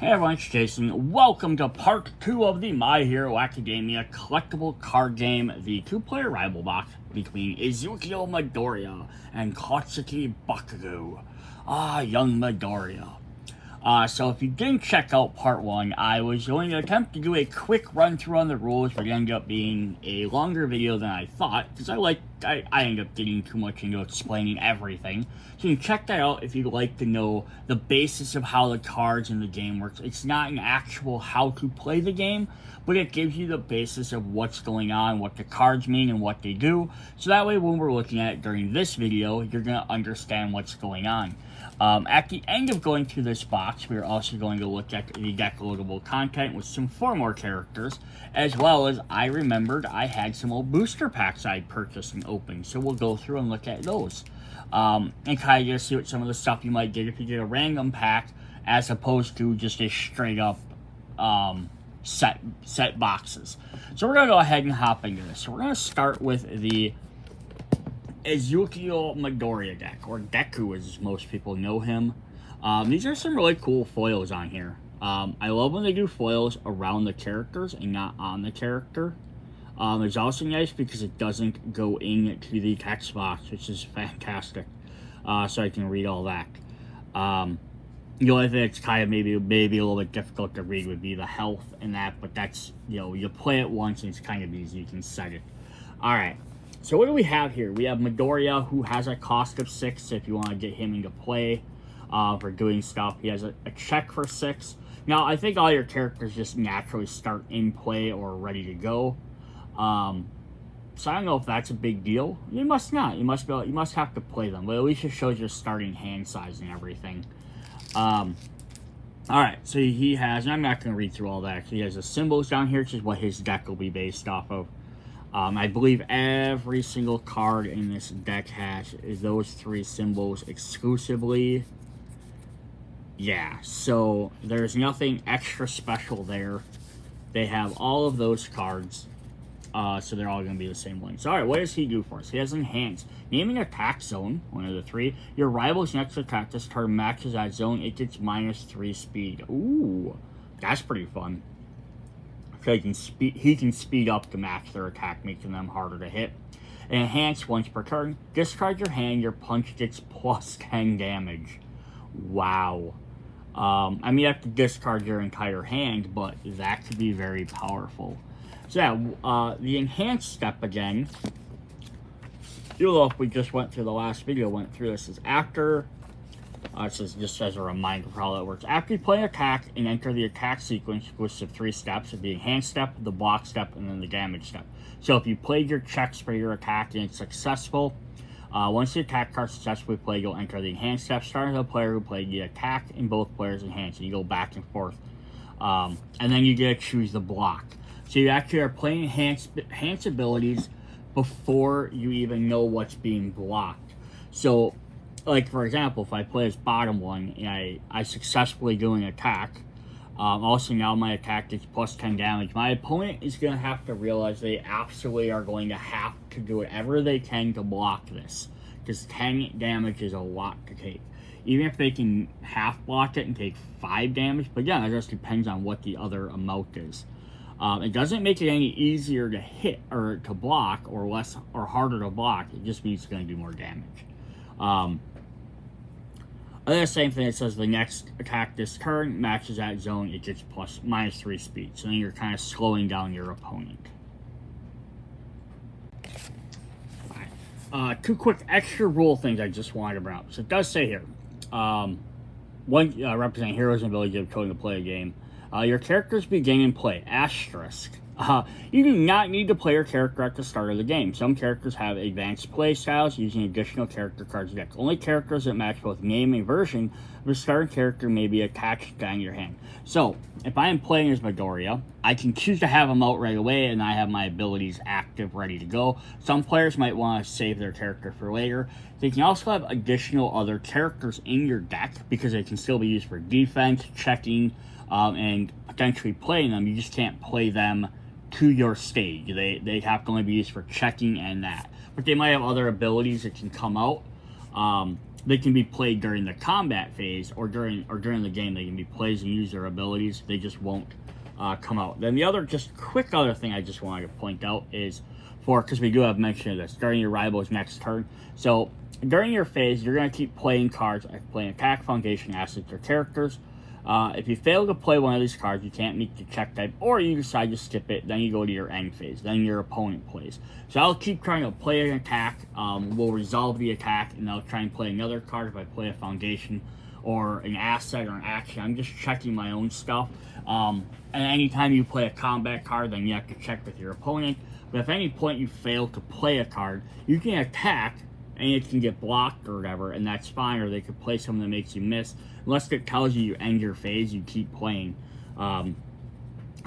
Hey everyone, it's Jason. Welcome to part 2 of the My Hero Academia collectible card game, the two-player rival box between Ezekiel Midoriya and Katsuki Bakugo. Young Midoriya. So if you didn't check out part 1, I was going to attempt to do a quick run-through on the rules, but it ended up being a longer video than I thought, because I ended up getting too much into explaining everything. So you can check that out if you'd like to know the basis of how the cards in the game works. It's not an actual how to play the game, but it gives you the basis of what's going on, what the cards mean, and what they do. So that way when we're looking at it during this video, you're going to understand what's going on. At the end of going through this box, we are also going to look at the deck loadable content with some 4 more characters, as well as I remembered I had some old booster packs I'd purchased and opened, so we'll go through and look at those. And kind of just see what some of the stuff you might get if you get a random pack, as opposed to just a straight up set boxes. So we're going to go ahead and hop into this. So we're going to start with the Ezekiel Midoriya deck, or Deku as most people know him. These are some really cool foils on here. I love when they do foils around the characters and not on the character. It's also nice because it doesn't go into the text box, which is fantastic. So I can read all that. The only thing that's kind of maybe a little bit difficult to read would be the health and that, but that's, you play it once and it's kind of easy. You can set it. Alright. So what do we have here? We have Midoriya, who has a cost of 6 if you want to get him into play for doing stuff. He has a check for 6. Now, I think all your characters just naturally start in play or ready to go. So I don't know if that's a big deal. You must not. You must have to play them. But at least it shows your starting hand size and everything. Alright, so he has, and I'm not going to read through all that. He has the symbols down here, which is what his deck will be based off of. I believe every single card in this deck has those 3 symbols exclusively. Yeah, so there's nothing extra special there. They have all of those cards, so they're all going to be the same one. So, alright, what does he do for us? He has Enhance. Name an attack zone, one of the 3. Your rival's next attack this turn matches that zone. It gets -3 speed. Ooh, that's pretty fun. So he can speed up to match their attack, making them harder to hit. And Enhance once per turn. Discard your hand. Your punch gets +10 damage. Wow. I mean, you have to discard your entire hand, but that could be very powerful. So yeah, the Enhance step again. You'll know if we just went through the last video, went through this, is after. This is just as a reminder for how that works. After you play an attack and enter the attack sequence, which consists of 3 steps, the Enhance step, the block step, and then the damage step. So if you played your checks for your attack and it's successful, once the attack card successfully played, you'll enter the Enhance step, starting with the player who played the attack and both players Enhance, and you go back and forth. And then you get to choose the block. So you actually are playing enhance abilities before you even know what's being blocked. So, like, for example, if I play this bottom one and I successfully do an attack, also now my attack gets +10 damage, my opponent is going to have to realize they absolutely are going to have to do whatever they can to block this, because 10 damage is a lot to take. Even if they can half block it and take 5 damage, but yeah, it just depends on what the other amount is. It doesn't make it any easier to hit or to block, or less or harder to block. It just means it's going to do more damage. The same thing, it says the next attack this turn matches that zone, it gets -3 speed. So then you're kind of slowing down your opponent. Alright. 2 quick extra rule things I just wanted to bring up. So it does say here, representing heroes and ability of coding to play a game. Your characters begin in play. Asterisk. You do not need to play your character at the start of the game. Some characters have advanced play styles using additional character cards deck. Only characters that match both name and version of the starting character may be attached down your hand. So, if I am playing as Midoriya, I can choose to have them out right away, and I have my abilities active, ready to go. Some players might want to save their character for later. They can also have additional other characters in your deck, because they can still be used for defense, checking, and potentially playing them. You just can't play them to your stage. They have to only be used for checking and that. But they might have other abilities that can come out. they can be played during the combat phase or during the game. They can be played and use their abilities. They just won't come out. Then the other, just quick other thing I just wanted to point out is because we do have mention of this, during your rival's next turn. So during your phase, you're going to keep playing cards like playing attack, foundation, assets, or characters. If you fail to play one of these cards, you can't meet the check type, or you decide to skip it, then you go to your end phase. Then your opponent plays. So I'll keep trying to play an attack. We'll resolve the attack, and I'll try and play another card if I play a foundation or an asset or an action. I'm just checking my own stuff. And anytime you play a combat card, then you have to check with your opponent. But if at any point you fail to play a card, you can attack, and it can get blocked or whatever, and that's fine, or they could play something that makes you miss. Unless it tells you end your phase, you keep playing. So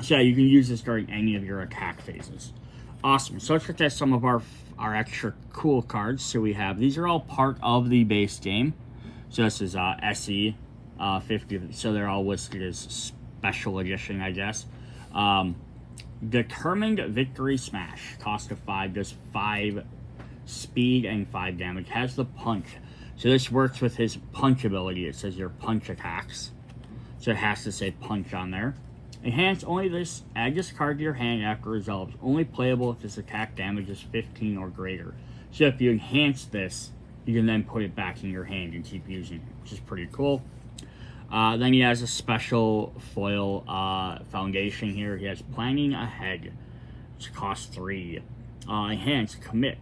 yeah, you can use this during any of your attack phases. Awesome. So let's look at some of our extra cool cards. So we have, these are all part of the base game. So this is SE 50, so they're all listed as special edition, I guess. Determined Victory Smash, cost of 5, does 5 speed and 5 damage, has the punch. So this works with his punch ability. It says your punch attacks, so it has to say punch on there. Enhance only this, add this card to your hand after resolves, only playable if this attack damage is 15 or greater. So if you enhance this, you can then put it back in your hand and keep using it, which is pretty cool. Then he has a special foil foundation here. He has Planning Ahead, which costs 3. Enhance, Commit.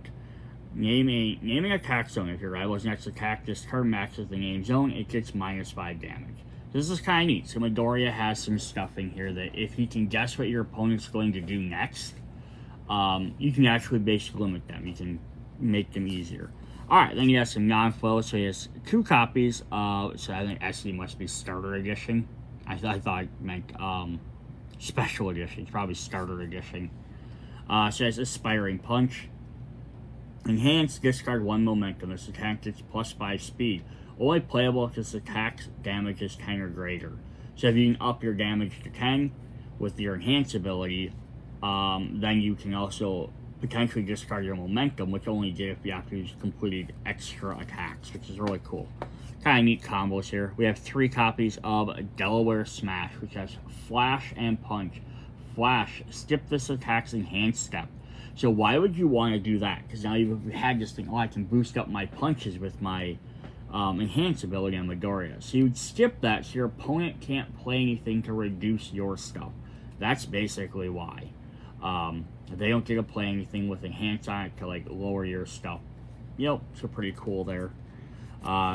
Name an attack zone. If your rival's next attack this turn matches the name zone, it gets -5 damage. This is kind of neat. So Midoriya has some stuff in here that if he can guess what your opponent's going to do next, you can actually basically limit them. You can make them easier. Alright, then he has some non-flow, so he has 2 copies. So I think SE must be Starter Edition. I thought it meant Special Edition. It's probably Starter Edition. So he has Aspiring Punch. Enhance, discard 1 momentum. This attack gets +5 speed. Only playable if this attack's damage is 10 or greater. So if you can up your damage to 10 with your enhance ability, then you can also potentially discard your momentum, which only get if you have to use completed extra attacks, which is really cool. Kind of neat combos here. We have 3 copies of Delaware Smash, which has Flash and Punch. Flash, skip this attack's enhance step. So why would you want to do that? Because now you've had this thing, I can boost up my punches with my enhance ability on Midoriya. So you would skip that so your opponent can't play anything to reduce your stuff. That's basically why. They don't get to play anything with enhance on it to like lower your stuff. Yep, so pretty cool there.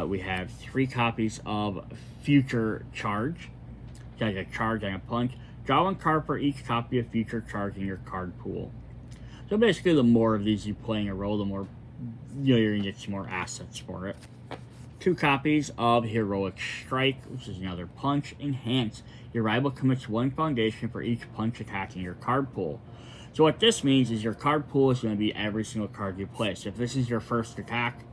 We have 3 copies of Future Charge. Got a charge and a punch. Draw 1 card for each copy of Future Charge in your card pool. So basically, the more of these you play in a row, the more you're gonna get some more assets for it. 2 copies of Heroic Strike, which is another punch. Enhance. Your rival commits 1 foundation for each punch attack in your card pool. So what this means is your card pool is going to be every single card you play. So if this is your first attack,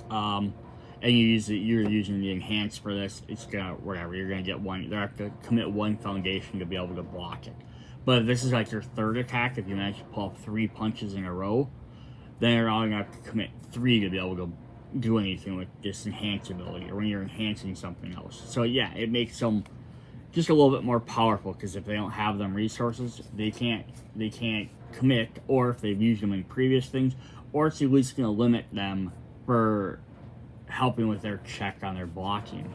and you're using the enhance for this, it's gonna whatever. You're gonna get 1. You have to commit 1 foundation to be able to block it. But if this is like your third attack, if you manage to pull up 3 punches in a row, then you're only gonna have to commit 3 to be able to do anything with this enhance ability, or when you're enhancing something else. So yeah, it makes them just a little bit more powerful, because if they don't have them resources, they can't commit, or if they've used them in previous things, or it's at least going to limit them for helping with their check on their blocking.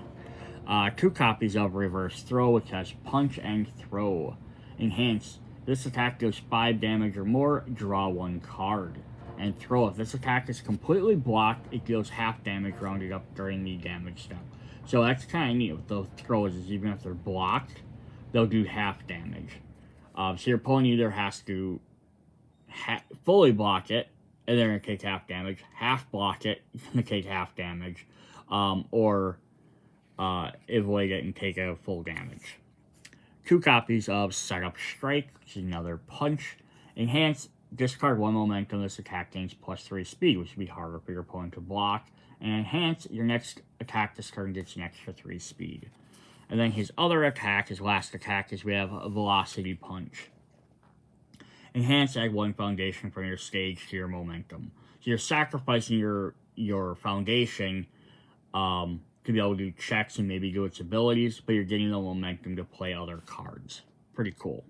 2 copies of Reverse Throw, which has Punch and Throw. Enhance. This attack does 5 damage or more, draw 1 card. And Throw. If this attack is completely blocked, it deals half damage rounded up during the damage step. So that's kind of neat with those throws, is even if they're blocked, they'll do half damage. So your opponent either has to fully block it, and they're going to take half damage, half block it, you're going to take half damage, or avoid it and take a full damage. 2 copies of Setup Strike, which is another punch. Enhance, discard 1 momentum, this attack gains +3 speed, which would be harder for your opponent to block. And enhance, your next attack this turn gets an extra 3 speed. And then his other attack, his last attack, is we have a Velocity Punch. Enhance, add 1 foundation from your stage to your momentum. So you're sacrificing your your foundation to be able to do checks and maybe do its abilities, but you're getting the momentum to play other cards. Pretty cool.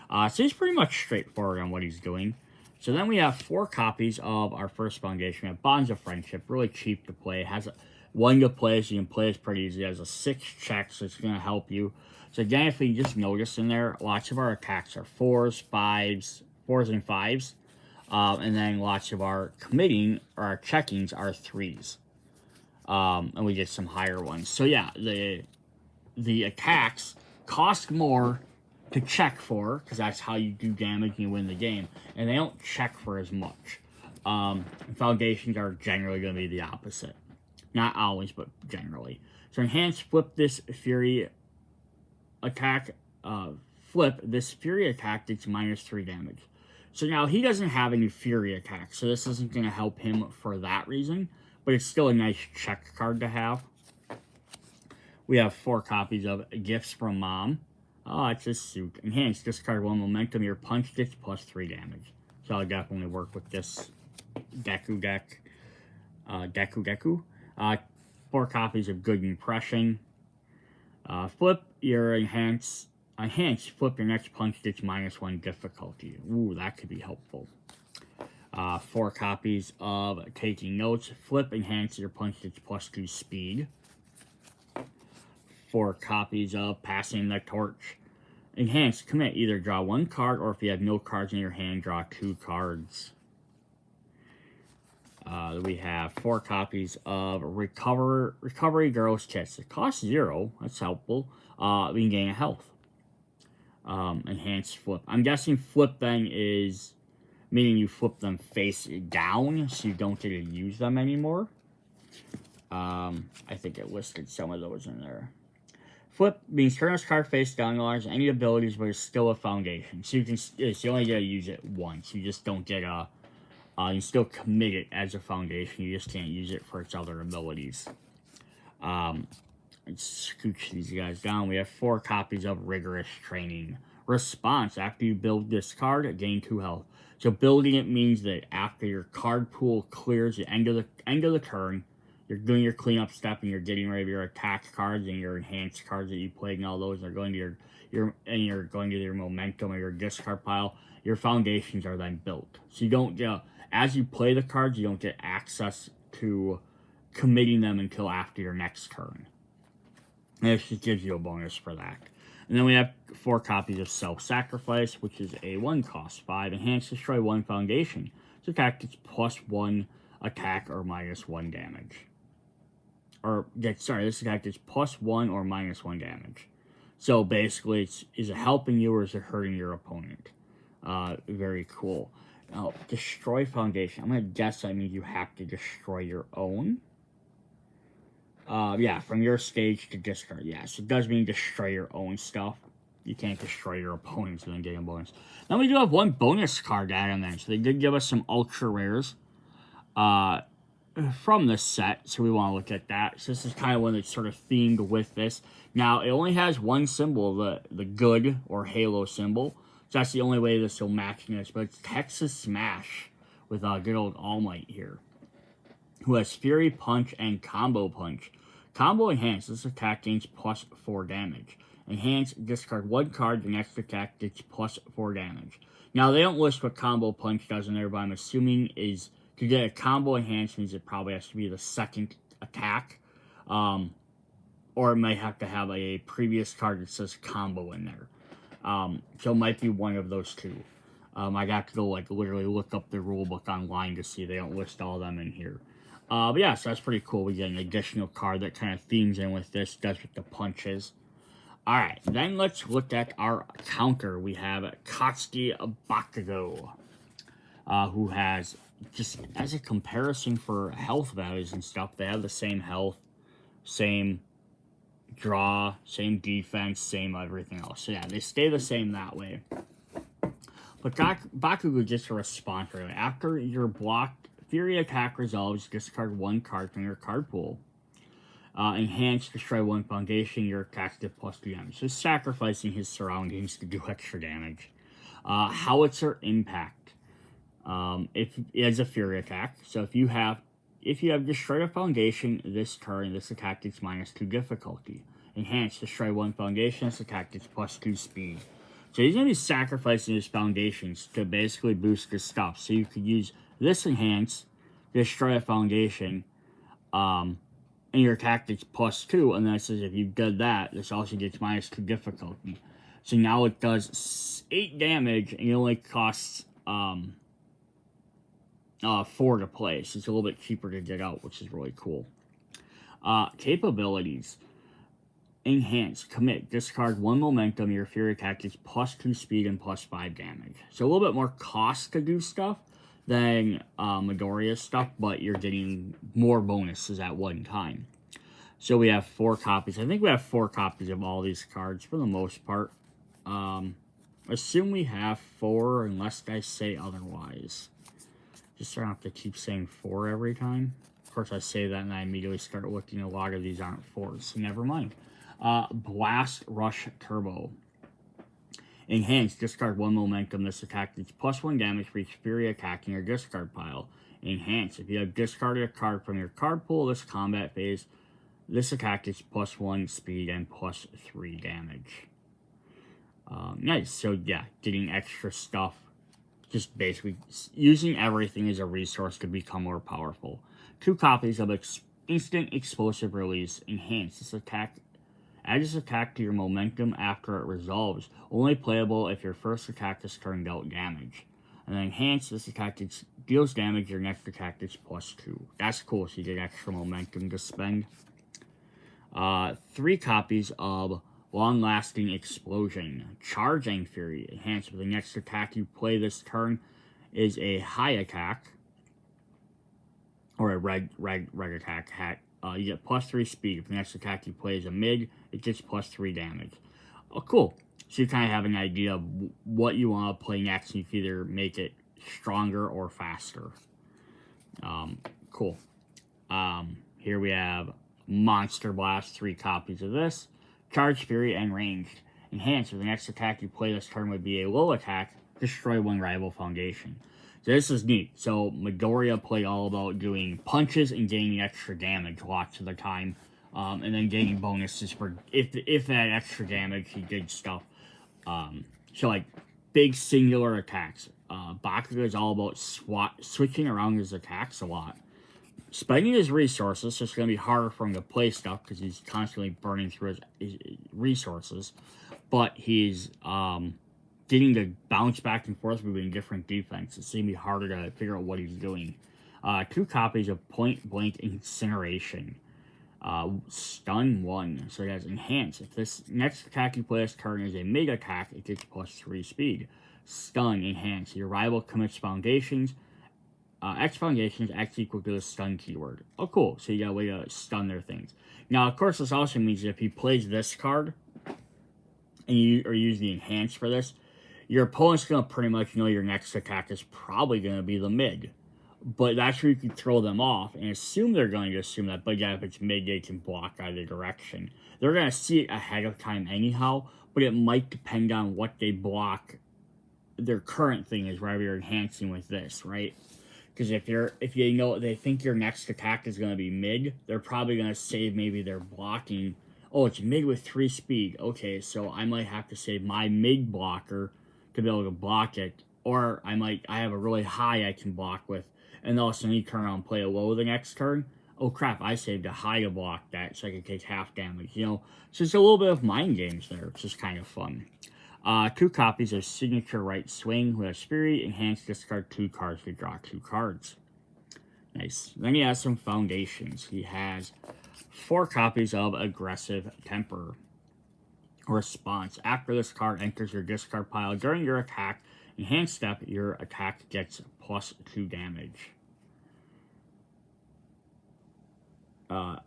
So he's pretty much straightforward on what he's doing. So then we have 4 copies of our first foundation. We have Bonds of Friendship, really cheap to play. It has a 1 to play, so you can play it pretty easy. It has a 6 check, so it's going to help you. So again, if you just notice in there, lots of our attacks are 4s, 5s, 4s and 5s. And then lots of our committing, or our checkings, are 3s. And we get some higher ones. So yeah, the attacks cost more to check for, because that's how you do damage and you win the game. And they don't check for as much. Foundations are generally going to be the opposite. Not always, but generally. So enhance, flip this Fury attack, flip this Fury attack that's -3 damage. So now he doesn't have any Fury attacks, so this isn't going to help him for that reason. But it's still a nice check card to have. We have 4 copies of Gifts from Mom. Oh, it's a suit. Enhance, discard 1 momentum. Your punch gets +3 damage. So I'll definitely work with this Deku deck. Deku. 4 copies of Good Impression. Flip your enhance, flip your next punch gets -1 difficulty. Ooh, that could be helpful. 4 copies of Taking Notes. Flip, enhance, your punch gets +2 speed. 4 copies of Passing the Torch. Enhance, commit, either draw 1 card, or if you have no cards in your hand, draw 2 cards. We have 4 copies of Recovery Girl's Kiss. It costs 0. That's helpful. We can gain a health. Enhance flip. I'm guessing flip then is meaning you flip them face down, so you don't get to use them anymore. I think it listed some of those in there. Flip means turn this card face down, large any abilities, but it's still a foundation. So you can, you only get to use it once. You just don't get a. You still commit it as a foundation. You just can't use it for its other abilities. Let's scooch these guys down. We have 4 copies of Rigorous Training. Response. After you build this card, gain 2 health. So building it means that after your card pool clears the end of the turn, you're doing your cleanup step and you're getting rid of your attack cards and your enhanced cards that you played, and all those are going to you're going to your momentum or your discard pile. Your foundations are then built. So you don't as you play the cards, you don't get access to committing them until after your next turn. And it just gives you a bonus for that. And then we have 4 copies of Self-Sacrifice, which is a 1 cost 5. Enhance, destroy 1 foundation. This attack gets +1 attack or -1 damage. This attack gets +1 or -1 damage. So basically, is it helping you or is it hurting your opponent? Very cool. Now, destroy foundation. I'm going to guess that means you have to destroy your own. Yeah, from your stage to discard. Yes, it does mean destroy your own stuff. You can't destroy your opponents and then get a bonus. Then we do have 1 bonus card add on there. So they did give us some ultra rares from this set. So we want to look at that. So this is kind of one that's sort of themed with this. Now, it only has 1 symbol, the good or halo symbol. So that's the only way this will match this. But it's Texas Smash with good old All Might here, who has Fury Punch and Combo Punch. Combo Enhance, this attack gains +4 damage. Enhance, discard 1 card, the next attack gets +4 damage. Now, they don't list what Combo Punch does in there, but I'm assuming is to get a Combo Enhance means it probably has to be the second attack. Or it might have to have a previous card that says Combo in there. So it might be one of those 2. I got to go literally look up the rulebook online to see. They don't list all of them in here. But yeah, so that's pretty cool. We get an additional card that kind of themes in with this, does with the punches. Alright, then let's look at our counter. We have Katsuki Bakugo, who has, just as a comparison for health values and stuff, they have the same health, same draw, same defense, same everything else. So yeah, they stay the same that way. But Bakugo gets a response right away. After your blocked Fury attack resolves, discard 1 card from your card pool. Enhance, destroy 1 foundation, your attack gets +2 damage. So sacrificing his surroundings to do extra damage. Howitzer Impact. If it is a Fury attack, so if you have if you have Destroy a Foundation this turn, this attack gets -2 difficulty. Enhance, destroy 1 foundation, this attack gets +2 speed. So he's going to be sacrificing his foundations to basically boost his stuff. So you could use this enhance, destroy a foundation, and your attack gets +2. And then it says if you did that, this also gets -2 difficulty. So now it does 8 damage, and it only costs 4 to play. So it's a little bit cheaper to get out, which is really cool. Capabilities. Enhance, commit, discard 1 momentum, your fury attack is +2 speed and +5 damage. So a little bit more cost to do stuff than Midoriya's stuff, but you're getting more bonuses at one time. So we have 4 copies. I think we have 4 copies of all these cards for the most part. Assume we have 4 unless I say otherwise. Just so I don't have to keep saying 4 every time. Of course, I say that and I immediately start looking. A lot of these aren't 4s, so never mind. Blast Rush Turbo. Enhance, discard 1 momentum. This attack does +1 damage for each fury attack in your discard pile. Enhance, if you have discarded a card from your card pool this combat phase, this attack is +1 speed and +3 damage. Nice, so yeah, getting extra stuff. Just basically using everything as a resource to become more powerful. 2 copies of Instant Explosive Release. Enhance, this attack. Add this attack to your momentum after it resolves. Only playable if your first attack this turn dealt damage. And then enhance, this attack deals damage, your next attack is +2. That's cool, so you get extra momentum to spend. 3 copies of Long-Lasting Explosion. Charging Fury. Enhance, with the next attack you play this turn is a high attack. Or a red attack. You get +3 speed. If the next attack you play is a mid, it gets +3 damage. Oh, cool. So you kind of have an idea of what you want to play next. You can either make it stronger or faster. Cool. Here we have Monster Blast, 3 copies of this. Charge Fury and Ranged. Enhance, if the next attack you play this turn would be a low attack, destroy 1 rival foundation. So this is neat. So Midoriya played all about doing punches and gaining extra damage lots of the time. And then getting bonuses for if that extra damage he did stuff. So like big singular attacks. Bakugo is all about switching around his attacks a lot. Spending his resources, so it's going to be harder for him to play stuff because he's constantly burning through his resources. But he's getting to bounce back and forth between different defenses. It's going to be harder to figure out what he's doing. 2 copies of Point Blank Incineration. Stun 1. So it has Enhance. If this next attack you play this turn is a mid attack, it gets +3 speed. Stun, Enhance. Your rival commits foundations. X foundations, X equal to the stun keyword. Oh, cool. So you got a way to stun their things. Now, of course, this also means that if he plays this card, and you use the Enhance for this, your opponent's going to pretty much know your next attack is probably going to be the mid. But that's where you can throw them off and assume they're going to assume that. But yeah, if it's mid, they can block either direction. They're going to see it ahead of time anyhow, but it might depend on what they block. Their current thing is wherever you're enhancing with this, right? Because if you know they think your next attack is going to be mid, they're probably going to save maybe their blocking. Oh, it's mid with 3 speed. Okay, so I might have to save my mid blocker to be able to block it. Or I have a really high I can block with. And all of a sudden you turn around and play a low the next turn. Oh crap, I saved a high to block that so I can take half damage. You know, so it's a little bit of mind games there, which is kind of fun. 2 copies of Signature Right Swing with a Spirit. Enhance, discard 2 cards to draw 2 cards. Nice. Then he has some foundations. He has 4 copies of Aggressive Temper. Response. After this card enters your discard pile during your attack, enhanced step, your attack gets +2 damage.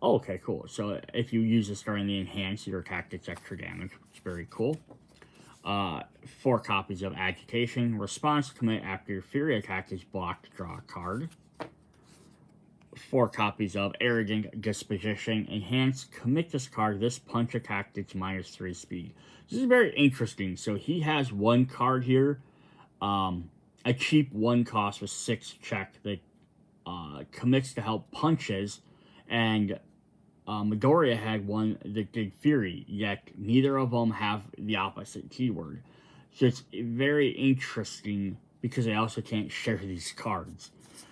Okay, cool. So if you use this during the enhance, your attack gets extra damage, which is very cool. 4 copies of Agitation. Response, commit after your Fury attack is blocked, draw a card. 4 copies of Arrogant Disposition. Enhance, commit this card. This punch attack gets -3 speed. This is very interesting. So he has 1 card here. A cheap 1 cost with 6 check that commits to help punches, and Midoriya had one that did Fury, yet neither of them have the opposite keyword. So it's very interesting because they also can't share these cards.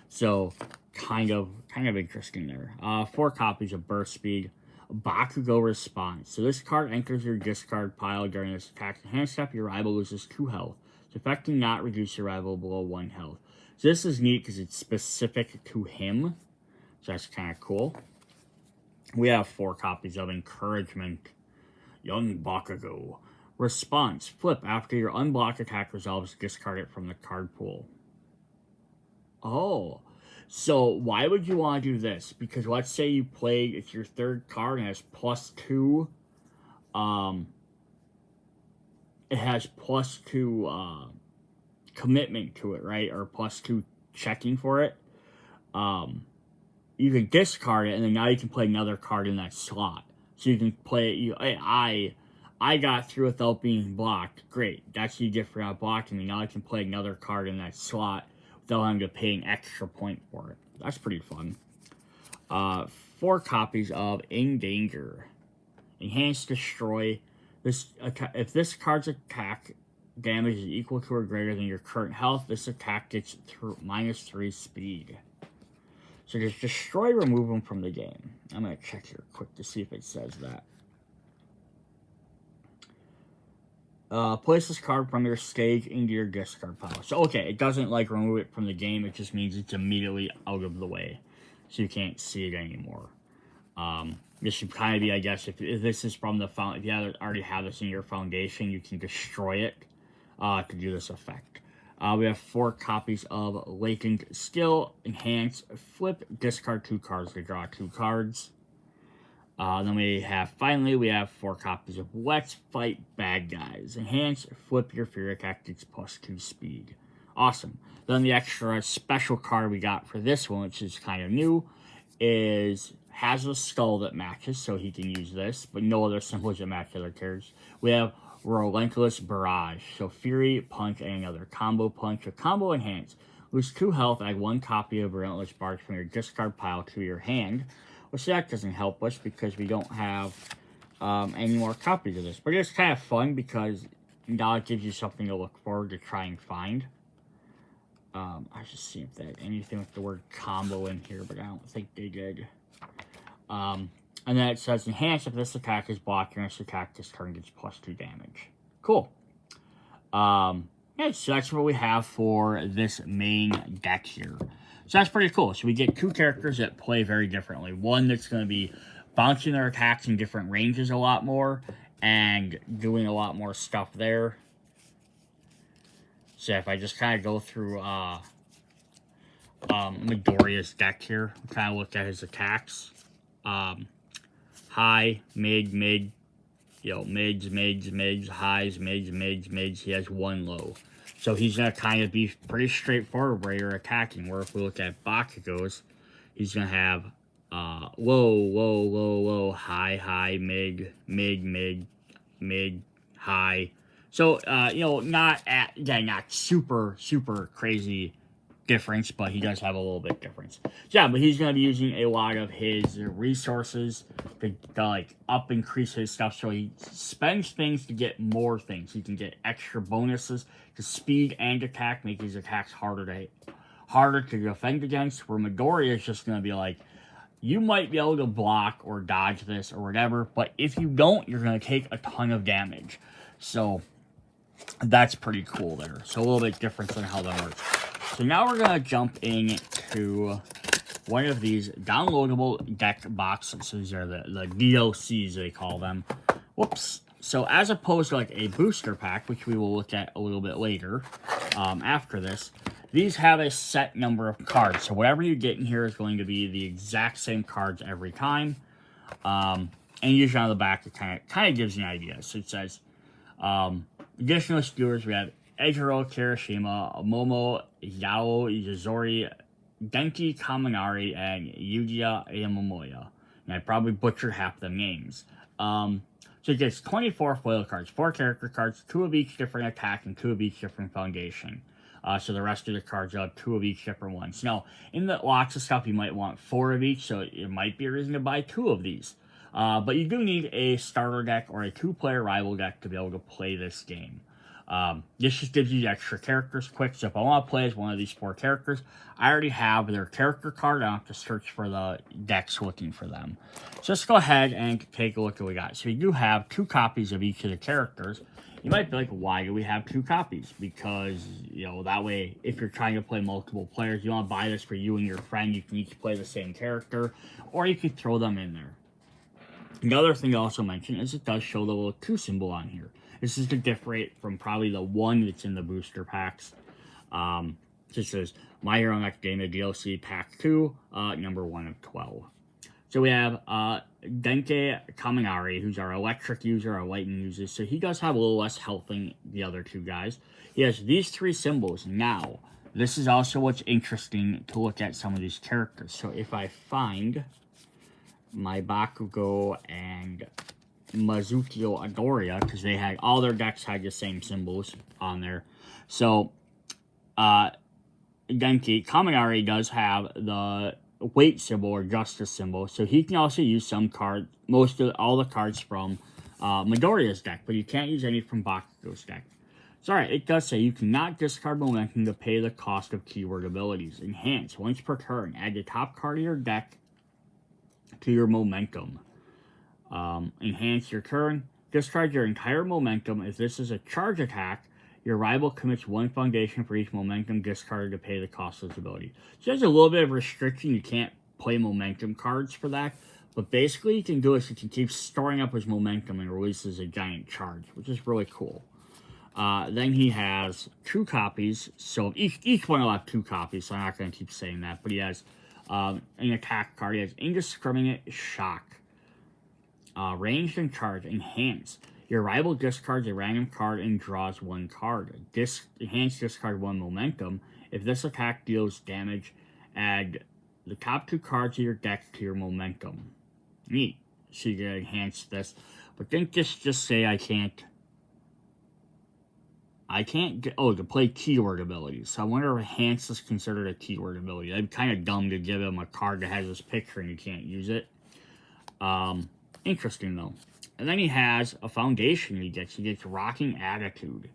So kind of interesting there. 4 copies of Burst Speed. Bakugo Response. So this card enters your discard pile during this attack. Hand step, your rival loses 2 health. It's affecting not reduce your rival below 1 health. So this is neat because it's specific to him. So that's kind of cool. We have 4 copies of Encouragement. Young Bakugo. Response. Flip. After your unblocked attack resolves, discard it from the card pool. Oh. So why would you want to do this? Because let's say you play, it's your 3rd card and it has +2. It has +2 commitment to it, right? Or +2 checking for it. You can discard it, and then now you can play another card in that slot. So you can play it. I got through without being blocked. Great. That's what you get for not blocking me. Now I can play another card in that slot without having to pay an extra point for it. That's pretty fun. 4 copies of In Danger. Enhance Destroy. If this card's attack damage is equal to or greater than your current health, this attack gets -3 speed. So just destroy, remove them from the game. I'm going to check here quick to see if it says that. Place this card from your stage into your discard pile. So, okay, it doesn't, like, remove it from the game. It just means it's immediately out of the way. So you can't see it anymore. This should kind of be, I guess, if this is from the if you already have this in your foundation, you can destroy it to do this effect. We have 4 copies of Latent Skill, Enhance, Flip, discard 2 cards to draw 2 cards. Then we have 4 copies of Let's Fight Bad Guys. Enhance, flip your Fury attack, gets +2 speed. Awesome. Then the extra special card we got for this one, which is kind of new, has a skull that matches, so he can use this, but no other symbols that match other characters. We have Relentless Barrage. So Fury, Punch, and another Combo Punch. A Combo Enhance. Lose 2 health, add 1 copy of Relentless Barrage from your discard pile to your hand. Which that doesn't help us because we don't have any more copies of this. But it's kind of fun because now it gives you something to look forward to try and find. I was just seeing if they had anything with the word combo in here, but I don't think they did. And then it says, enhance if this attack is blocked, your next attack this turn gets +2 damage. Cool. Yeah, so that's what we have for this main deck here. So that's pretty cool. So we get 2 characters that play very differently. One that's going to be bouncing their attacks in different ranges a lot more and doing a lot more stuff there. So if I just kind of go through Midoriya's deck here, kind of look at his attacks. High, mid, mids, highs, mids. He has 1 low. So he's going to kind of be pretty straightforward where you're attacking. Where if we look at Bakugo's, he's going to have low, high, mid, high. So, not super crazy difference, but he does have a little bit difference. Yeah, but he's going to be using a lot of his resources to like increase his stuff. So he spends things to get more things. He can get extra bonuses to speed and attack, make his attacks harder to defend against. Where Midoriya is just going to be like, you might be able to block or dodge this or whatever, but if you don't, you're going to take a ton of damage. So that's pretty cool there. So a little bit different than how that works. So now we're going to jump into one of these downloadable deck boxes. These are the DLCs, they call them. Whoops. So as opposed to like a booster pack, which we will look at a little bit later after this, these have a set number of cards. So whatever you get in here is going to be the exact same cards every time. And usually on the back, it kind of gives you an idea. So it says, additional skewers, we have Ejiro Kirishima, Momo, Yao Yuzori, Genki Kaminari, and Yuya Yamamoya. And I probably butchered half the names. So it gets 24 foil cards, 4 character cards, 2 of each different attack, and 2 of each different foundation. So the rest of the cards, you'll have 2 of each different ones. Now, in the lots of stuff, you might want 4 of each, so it might be a reason to buy 2 of these. But you do need a starter deck or a 2-player rival deck to be able to play this game. This just gives you extra characters quick. So if I want to play as one of these 4 characters, I already have their character card. I don't have to search for the decks looking for them. So let's go ahead and take a look at what we got. So we do have 2 copies of each of the characters. You might be like, why do we have 2 copies? Because, you know, that way, if you're trying to play multiple players, you want to buy this for you and your friend, you can each play the same character, or you could throw them in there. The other thing I also mentioned is it does show the little 2 symbol on here. This is to differentiate from probably the 1 that's in the booster packs. It says My Hero Academia DLC Pack 2, number 1 of 12. So we have Denke Kaminari, who's our electric user, our lightning user. So he does have a little less health than the other 2 guys. He has these 3 symbols. Now, this is also what's interesting to look at some of these characters. So if I find my Bakugo and Mazukio Adoria, because they had all their decks had the same symbols on there. So Genki Kaminari does have the weight symbol or justice symbol, so he can also use some cards, all the cards from Midoriya's deck, but you can't use any from Bakugo's deck. Sorry, it does say you cannot discard momentum to pay the cost of keyword abilities. Enhance once per turn. Add the top card of your deck to your momentum. Enhance your turn. Discard your entire momentum. If this is a charge attack, your rival commits 1 foundation for each momentum discarded to pay the cost of this ability. So there's a little bit of restriction. You can't play momentum cards for that. But basically, you can do is you can keep storing up his momentum and releases a giant charge, which is really cool. Then he has 2 copies. So each one will have 2 copies, so I'm not going to keep saying that. But he has an attack card. He has Indiscriminate Shock. Ranged and Charge. Enhance. Your rival discards a random card and draws 1 card. Enhance discard 1 momentum. If this attack deals damage, add the top 2 cards of your deck to your momentum. Neat. So you can enhance this. But didn't this just say I can't get, to play keyword abilities. So I wonder if enhance is considered a keyword ability. That'd be kind of dumb to give him a card that has this picture and you can't use it. Interesting though. And then he has a foundation he gets. He gets Rocking Attitude.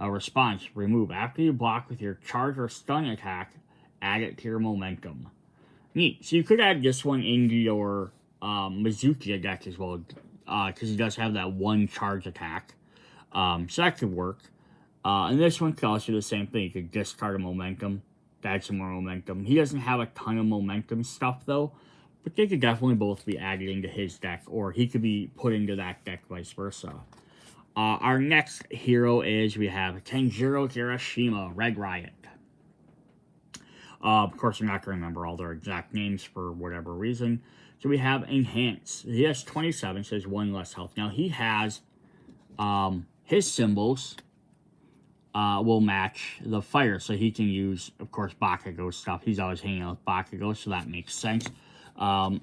Response, remove. After you block with your charge or stun attack, add it to your momentum. Neat. So you could add this one into your Mizuki deck as well, because he does have that 1 charge attack. So that could work. And this one could also do the same thing. You could discard a momentum, add some more momentum. He doesn't have a ton of momentum stuff, though. But they could definitely both be added into his deck, or he could be put into that deck, vice versa. Our next hero is, we have Kenjiro Hiroshima, Red Riot. Of course, I'm not going to remember all their exact names for whatever reason. So we have Enhance. He has 27, so he has 1 less health. Now, he has his symbols will match the fire, so he can use, of course, Bakugo stuff. He's always hanging out with Bakugo, so that makes sense. And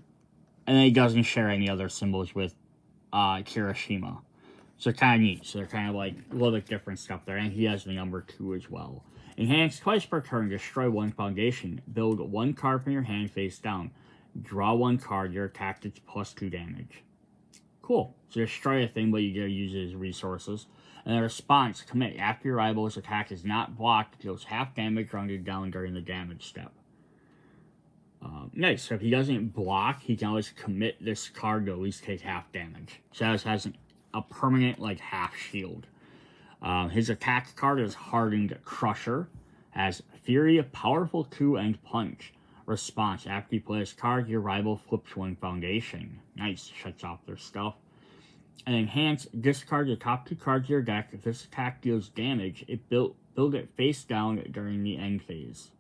then he doesn't share any other symbols with Kirishima. So kind of neat. So they're kind of like a little bit different stuff there. And he has the number 2 as well. Enhance twice per turn. Destroy 1 foundation. Build 1 card from your hand face down. Draw 1 card. Your attack gets +2 damage. Cool. So destroy a thing, but you gotta use his resources. And the response, commit. After your rival's attack is not blocked, deals half damage rounded down during the damage step. Nice. So if he doesn't block, he can always commit this card to at least take half damage. So this has a permanent, like, half shield. His attack card is Hardened Crusher. Has Fury, Powerful 2, and Punch. Response. After you play this card, your rival flips 1 foundation. Nice. Shuts off their stuff. And Enhance. Discard the top 2 cards of your deck. If this attack deals damage, build it face down during the end phase.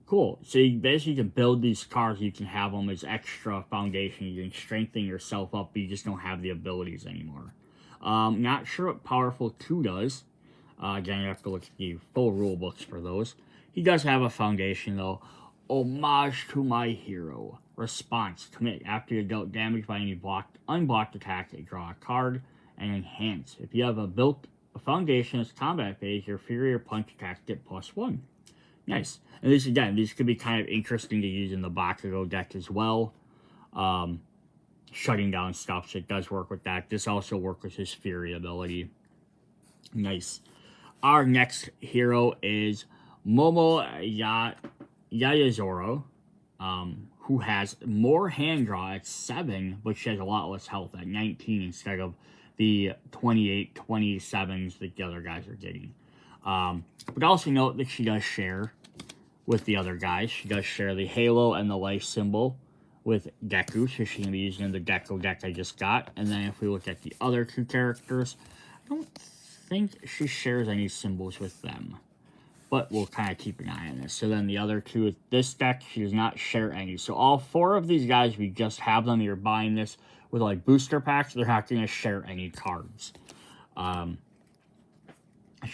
Cool. So you basically can build these cards. You can have them as extra foundation. You can strengthen yourself up, but you just don't have the abilities anymore. Not sure what Powerful 2 does. Again, you have to look at the full rule books for those. He does have a foundation, though. Homage to my hero. Response. Commit. After you're dealt damage by any unblocked attack, draw a card. And Enhance. If you have a built a foundation's combat phase, your fury or punch attacks get +1. Nice. And these could be kind of interesting to use in the Bakugo deck as well. Shutting down stuff, so it does work with that. This also works with his fury ability. Nice. Our next hero is Yayazoro, who has more hand draw at 7, but she has a lot less health at 19 instead of the 28, 27s that the other guys are getting. But also note that she does share with the other guys. She does share the halo and the life symbol with Deku, so she can be using the Deku deck I just got. And then if we look at the other two characters, I don't think she shares any symbols with them, but we'll kind of keep an eye on this. So then the other two with this deck, she does not share any. So all 4 of these guys, we just have them. You're buying this with like booster packs. They're not going to share any cards. So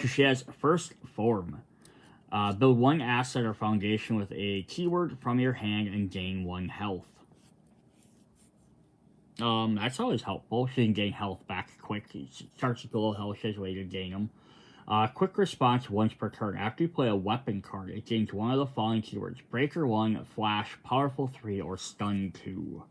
she has first form. Build 1 asset or foundation with a keyword from your hand and gain 1 health. That's always helpful. She can gain health back quick. She starts with a little health, she has a way to gain them. Quick response once per turn. After you play a weapon card, it gains 1 of the following keywords: Breaker 1, Flash, Powerful 3, or Stun 2.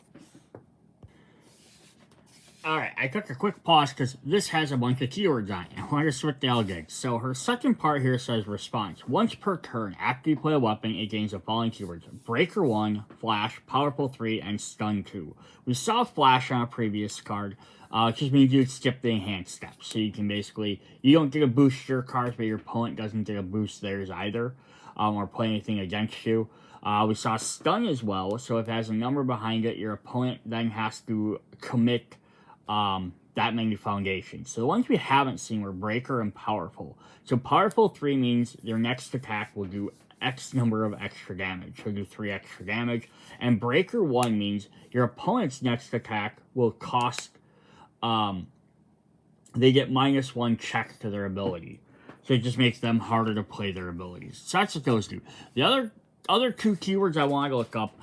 Alright, I took a quick pause because this has a bunch of keywords on it. I wanted to see what they all did. So her second part here says response. Once per turn, after you play a weapon, it gains the following keywords: Breaker 1, Flash, Powerful 3, and Stun 2. We saw Flash on a previous card. It just means you skip the enhanced steps. So you can basically, you don't get a boost to your cards, but your opponent doesn't get a boost theirs either, or play anything against you. We saw Stun as well. So if it has a number behind it, your opponent then has to commit that many foundations. So the ones we haven't seen were Breaker and Powerful. So Powerful 3 means your next attack will do X number of extra damage. So do 3 extra damage. And Breaker 1 means your opponent's next attack will cost, they get -1 check to their ability. So it just makes them harder to play their abilities. So that's what those do. The other 2 keywords I want to look up,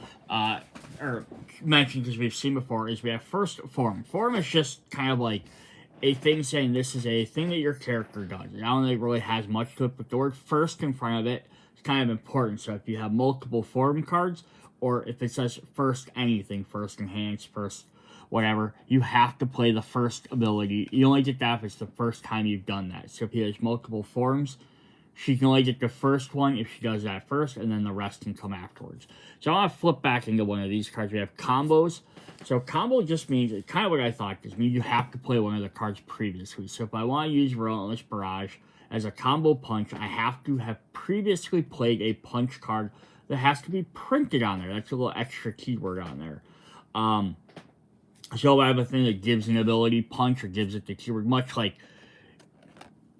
or mention because we've seen before, is we have first form. Form is just kind of like a thing saying this is a thing that your character does. I don't think it really has much to it, but the word first in front of it is kind of important. So if you have multiple form cards, or if it says first anything, first enhance, first whatever, you have to play the first ability. You only get that if it's the first time you've done that. So if he has multiple forms, she can only get the first one if she does that first, and then the rest can come afterwards. So I want to flip back into one of these cards. We have combos. So combo just means, kind of what I thought, just means you have to play one of the cards previously. So if I want to use Relentless Barrage as a combo punch, I have to have previously played a punch card that has to be printed on there. That's a little extra keyword on there. So I have a thing that gives an ability punch or gives it the keyword, much like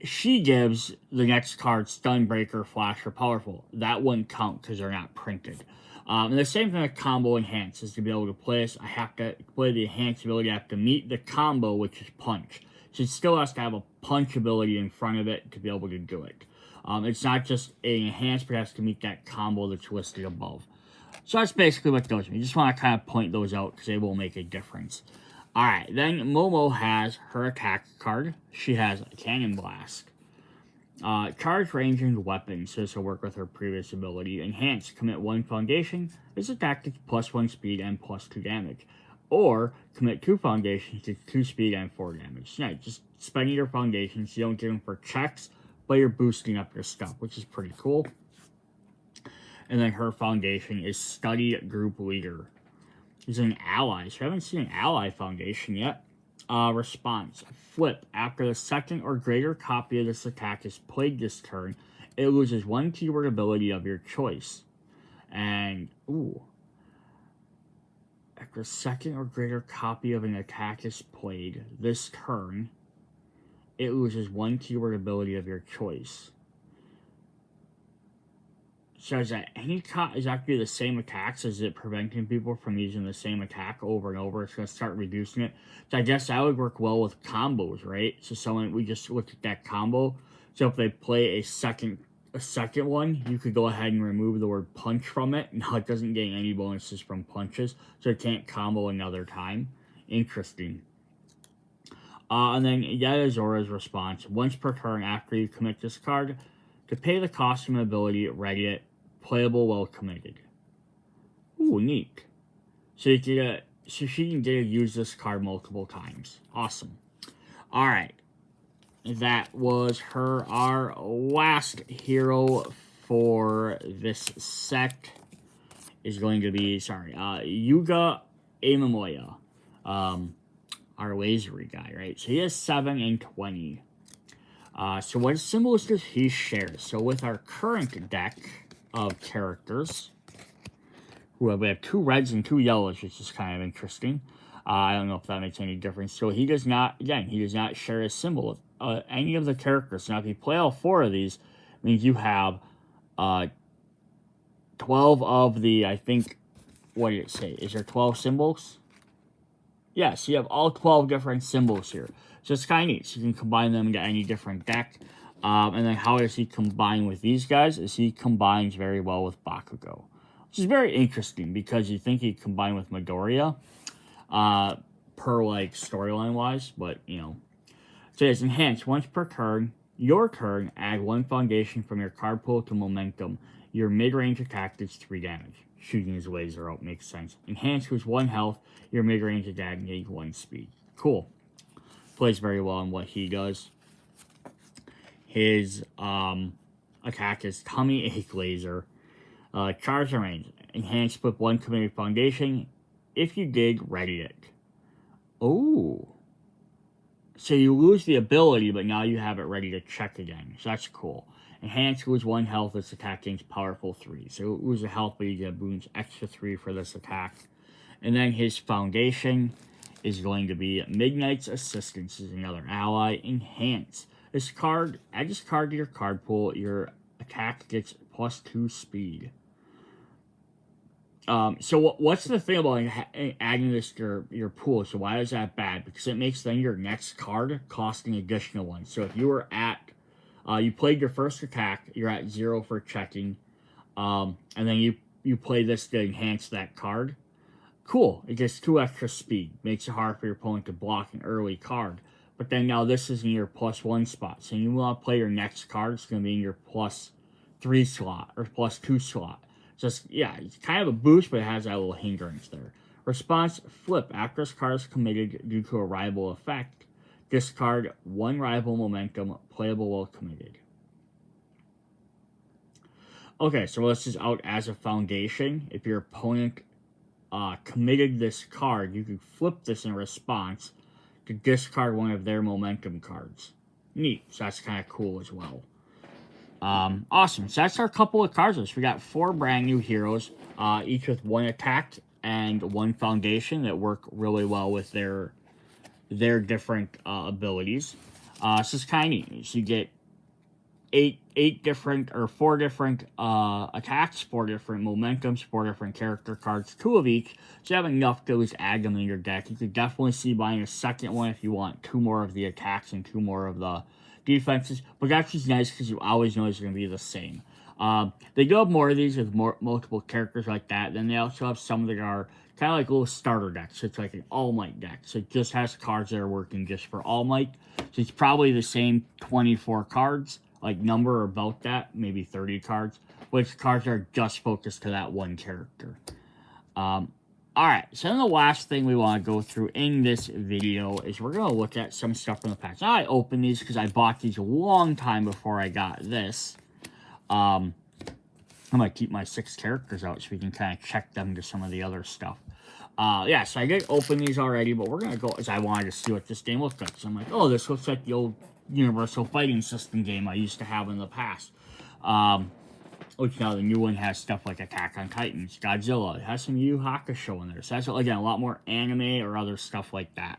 she gives the next card Stun, Breaker, Flash, or Powerful. That wouldn't count because they're not printed. And the same thing with combo enhance is to be able to play this. I have to play the enhance ability. I have to meet the combo, which is punch. So it still has to have a punch ability in front of it to be able to do it. It's not just an enhance, but it has to meet that combo that's listed above. So that's basically what those mean. You just want to kind of point those out because they will make a difference. Alright, then Momo has her attack card. She has Cannon Blast. Charge, range, and weapon. So this will work with her previous ability. Enhance, commit 1 foundation. This attack gets +1 speed and +2 damage. Or commit 2 foundations, gets 2 speed and 4 damage. So yeah, just spending your foundations. You don't get them for checks, but you're boosting up your stuff, which is pretty cool. And then her foundation is Study Group Leader. Is an ally. So I haven't seen an ally foundation yet. Response. Flip. After the second or greater copy of this attack is played this turn, it loses 1 keyword ability of your choice. And, after a second or greater copy of an attack is played this turn, it loses 1 keyword ability of your choice. So is that any is that going to be the same attacks? Is it preventing people from using the same attack over and over? It's going to start reducing it. So I guess that would work well with combos, right? So we just looked at that combo. So if they play a second one, you could go ahead and remove the word punch from it. Now it doesn't gain any bonuses from punches, so it can't combo another time. Interesting. And then Yadazora's response. Once per turn after you commit this card, to pay the cost of an ability, ready it, playable while committed. Ooh, neat. So you get so she can get to use this card multiple times. Awesome. Alright. That was our last hero for this set. Is going to be, Yuga Amamoya. Our lasery guy, right? So he has 7 and 20. So what symbols does he share? So with our current deck of characters, we have 2 reds and 2 yellows, which is kind of interesting. I don't know if that makes any difference. So he does not, he does not share a symbol with any of the characters. Now, if you play all 4 of these, it means you have 12 of the, I think, what did it say? Is there 12 symbols? Yes, you have all 12 different symbols here. So it's kind of neat. So you can combine them into any different deck. And then how does he combine with these guys? Is he combines very well with Bakugo. Which is very interesting because you think he'd combine with Midoriya. Per, like, storyline-wise. But, you know. So it's enhanced once per turn. Your turn, add 1 foundation from your card pool to momentum. Your mid-range attack does 3 damage. Shooting his laser out makes sense. Enhanced was 1 health. Your mid-range attack gains 1 speed. Cool. Plays very well on what he does. His attack is Tummy Ache Laser. Charge and range. Enhanced with 1 committed foundation. If you dig, ready it. Oh. So you lose the ability, but now you have it ready to check again. So that's cool. Enhanced lose 1 health. This attack gains powerful 3. So you lose a health, but you get boosts extra 3 for this attack. And then his foundation is going to be Midnight's Assistance is another ally. Enhance. This card, add this card to your card pool. Your attack gets +2 speed. So what's the thing about adding this to your pool? So why is that bad? Because it makes then your next card cost an additional 1. So if you were at, you played your first attack, you're at 0 for checking, and then you play this to enhance that card. Cool, it gets 2 extra speed. Makes it hard for your opponent to block an early card. But then now this is in your +1 spot. So you want to play your next card, it's going to be in your +3 slot or +2 slot. Just, yeah, it's kind of a boost, but it has that little hindrance there. Response, flip. After this card is committed due to a rival effect, discard 1 rival momentum, playable while committed. Okay, so this is out as a foundation. If your opponent committed this card, you can flip this in response to discard 1 of their momentum cards. Neat, so that's kind of cool as well. Awesome. So that's our couple of cards. We got 4 brand new heroes, each with 1 attack and 1 foundation that work really well with their different abilities. So it's kind of neat. So you get 4 different attacks, 4 different momentums, 4 different character cards, 2 of each. So you have enough to just add them in your deck. You could definitely see buying a second one if you want 2 more of the attacks and 2 more of the defenses, but that's just nice because you always know it's going to be the same. They do have more of these with multiple characters like that. Then they also have some that are kind of like little starter decks. So it's like an All Might deck. So it just has cards that are working just for All Might. So it's probably the same 24 cards, like number or about that, maybe 30 cards, which cards are just focused to that 1 character. Alright, so then the last thing we want to go through in this video is we're going to look at some stuff from the past. Now, I opened these because I bought these a long time before I got this. I'm going to keep my 6 characters out so we can kind of check them to some of the other stuff. Yeah, so I did open these already, but we're going to go, as I wanted to see what this game looks like. So I'm like, oh, this looks like the old Universal Fighting System game I used to have in the past. Which now the new one has stuff like Attack on Titans, Godzilla. It has some Yu Hakusho in there. So that's, again, a lot more anime or other stuff like that.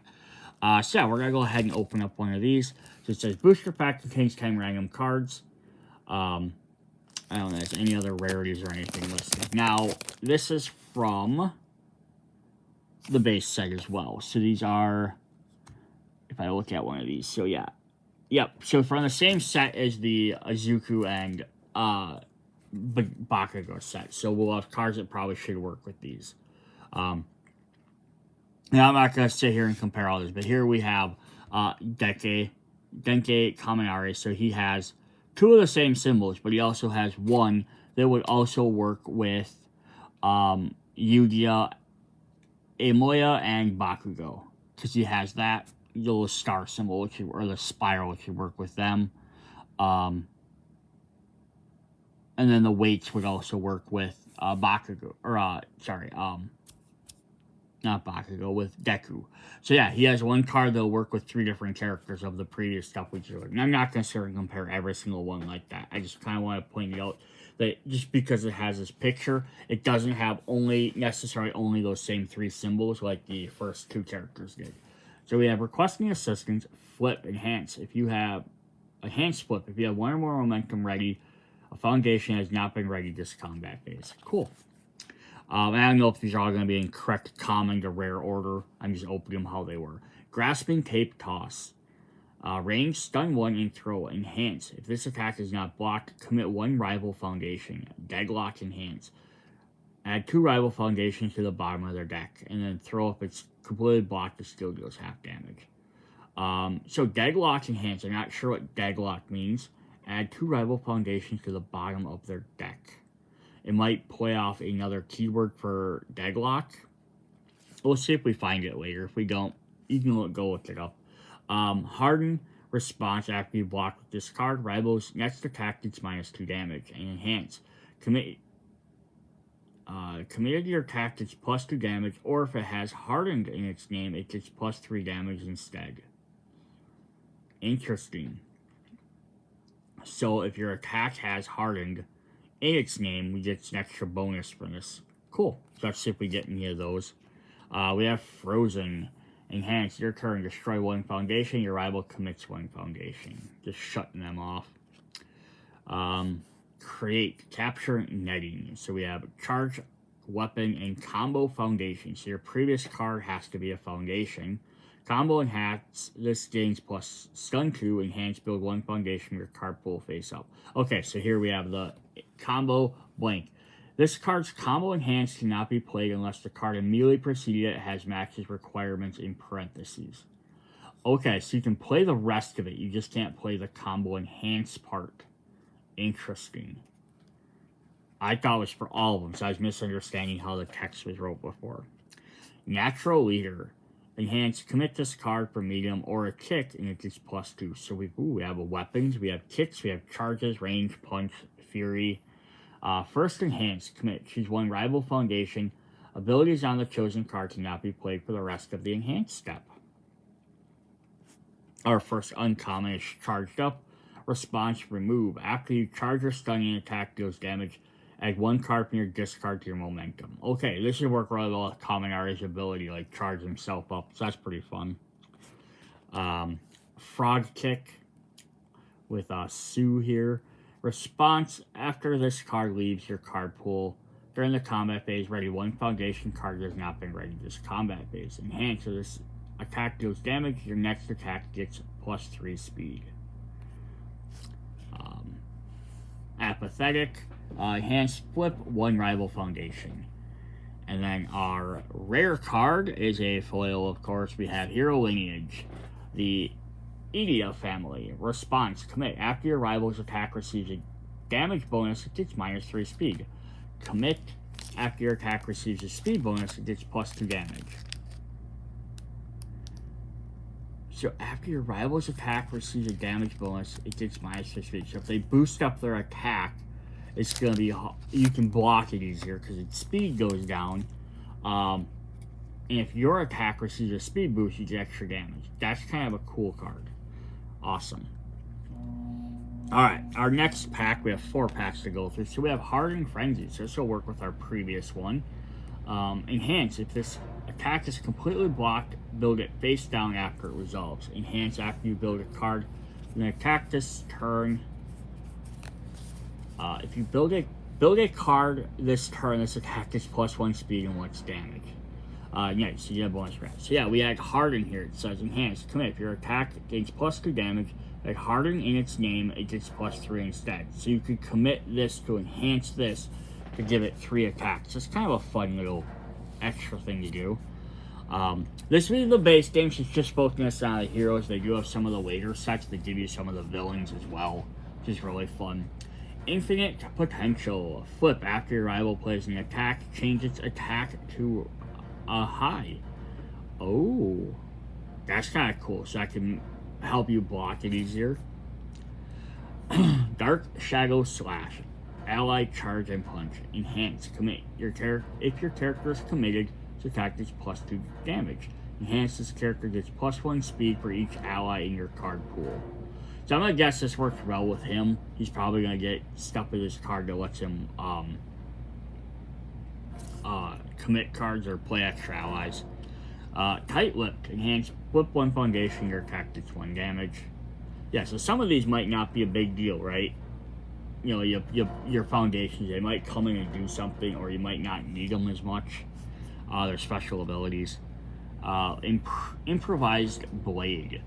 So yeah, we're going to go ahead and open up one of these. So it says, Booster Pack contains 10 random cards. I don't know if there's any other rarities or anything listed. Now, this is from the base set as well. So these are, if I look at one of these, so yeah. Yep, so from the same set as the Izuku and Bakugo set. So we'll have cards that probably should work with these. Now, I'm not going to sit here and compare all this, but here we have Denke Kaminari. So he has two of the same symbols, but he also has one that would also work with Yugia, Amoya, and Bakugo. Because he has that little star symbol, or the spiral, which would work with them. And then the weights would also work with Bakugo, or not Bakugo, with Deku. So yeah, he has one card that'll work with 3 different characters of the previous stuff we drew. And I'm not going to compare every single one like that. I just kind of want to point out that just because it has this picture, it doesn't have necessarily only those same 3 symbols like the first 2 characters did. So we have requesting assistance, flip, enhance. If you have enhance flip, if you have 1 or more momentum ready, a foundation has not been ready this combat phase. Cool. I don't know if these are all going to be in correct common to rare order. I'm just opening them how they were. Grasping, tape, toss. Range, stun 1, and throw. Enhance. If this attack is not blocked, commit 1 rival foundation. Deadlock, enhance. Add 2 rival foundations to the bottom of their deck. And then throw if it's completely blocked, it still deals half damage. So deadlock, enhance. I'm not sure what deadlock means. Add 2 rival foundations to the bottom of their deck. It might play off another keyword for deadlock. We'll see if we find it later. If we don't, you can go look it up. Harden response after you block with this card. Rival's next attack gets -2 damage. And enhance. Committed to your attack gets +2 damage, or if it has hardened in its name, it gets +3 damage instead. Interesting. So if your attack has hardened in its name, we get an extra bonus for this. Cool. So let's see if we get any of those. We have Frozen. Enhance. Your turn. Destroy 1 foundation. Your rival commits 1 foundation. Just shutting them off. Create. Capture netting. So we have charge, weapon, and combo foundation. So your previous card has to be a foundation. Combo enhance. This gains plus stun 2. Enhance. Build 1 foundation. Your card pool face up. Okay, so here we have the combo blank. This card's combo enhance cannot be played unless the card immediately preceded it has matches requirements in parentheses. Okay, so you can play the rest of it. You just can't play the combo enhance part. Interesting. I thought it was for all of them, so I was misunderstanding how the text was wrote before. Natural Leader. Enhance. Commit this card for medium or a kick, and it gets +2. So we have weapons, we have kicks, we have charges, range, punch, fury. First enhance. Commit. Choose 1 rival foundation. Abilities on the chosen card cannot be played for the rest of the enhance step. Our first uncommon is charged up. Response, remove. After you charge or stun an attack deals damage, add 1 card from your discard to your momentum. Okay, this should work really well with Kaminari's ability, like charge himself up, so that's pretty fun. Frog Kick with Sue here. Response, after this card leaves your card pool during the combat phase, ready 1 foundation card that has not been ready this combat phase. Enhance, so this attack deals damage, your next attack gets +3 speed. Apathetic. Enhance, flip 1 rival foundation. And then our rare card is a foil, of course. We have Hero Lineage, the Idia family. Response, commit. After your rival's attack receives a damage bonus, it gets -3 speed. Commit. After your attack receives a speed bonus, it gets +2 damage. So after your rival's attack receives a damage bonus, it gets -3 speed. So if they boost up their attack, it's going to be, you can block it easier because its speed goes down. And if your attack receives a speed boost, you get extra damage. That's kind of a cool card. Awesome. Alright, our next pack, we have 4 packs to go through. So we have Hardened Frenzy. So this will work with our previous one. Enhance, if this attack is completely blocked, build it face down after it resolves. Enhance, after you build a card, then attack this turn. If you build a card this turn, this attack is +1 speed and 1 damage. Yeah, so you have bonus for that. So yeah, we add Harden here. It says enhance. Commit. If your attack gains +2 damage, add Harden in its name, it gets +3 instead. So you could commit this to enhance this to give it 3 attacks. It's kind of a fun little extra thing to do. This being the base game, she's just focusing on the heroes. They do have some of the later sets that give you some of the villains as well, which is really fun. Infinite potential. Flip after your rival plays an attack, change its attack to a high. Oh, that's kind of cool. So I can help you block it easier. Dark Shadow Slash. Ally charge and punch. Enhance. Commit. If your character is committed, this attack gets +2 damage. Enhance. This character gets +1 speed for each ally in your card pool. So I'm gonna guess this works well with him. He's probably gonna get stuck with his card that lets him commit cards or play extra allies. Tight Lipped. Enhance. Flip 1 foundation. Your attack gets 1 damage. Yeah, so some of these might not be a big deal, right? You know, your foundations, they might come in and do something, or you might not need them as much. Their special abilities. Improvised Blade.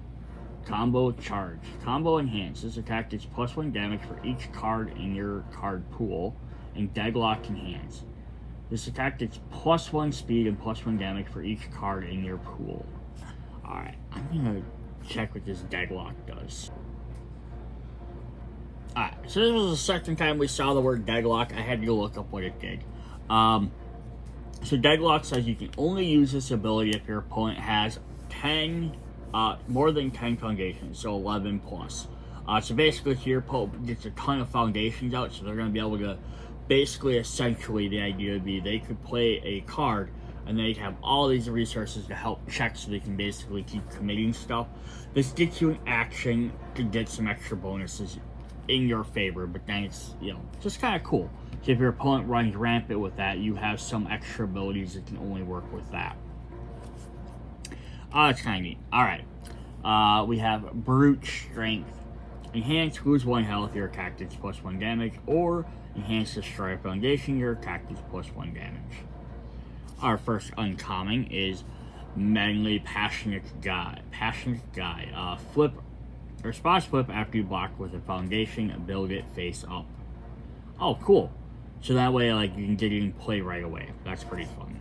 Combo Charge. Combo Enhance. This attack gets +1 damage for each card in your card pool. And Deadlock Enhance. This attack gets +1 speed and +1 damage for each card in your pool. Alright, I'm gonna check what this Deadlock does. Alright, so this was the second time we saw the word Deadlock. I had to go look up what it did. So Deadlock says you can only use this ability if your opponent has more than 10 foundations, so 11 plus. So basically, if your opponent gets a ton of foundations out, so they're going to be able to, essentially, the idea would be they could play a card, and they'd have all these resources to help check, so they can basically keep committing stuff. This gets you an action to get some extra bonuses in your favor, but then it's, just kind of cool. So if your opponent runs rampant with that, you have some extra abilities that can only work with that. It's kind of neat. Alright. We have Brute Strength. Enhance, lose 1 health, your attack gets +1 damage, or Enhance, destroy a foundation, your attack gets +1 damage. Our first uncommon is Manly Passionate Guy. Flip, response flip after you block with a foundation, build it face up. Oh, cool. So that way, you can get it in play right away. That's pretty fun.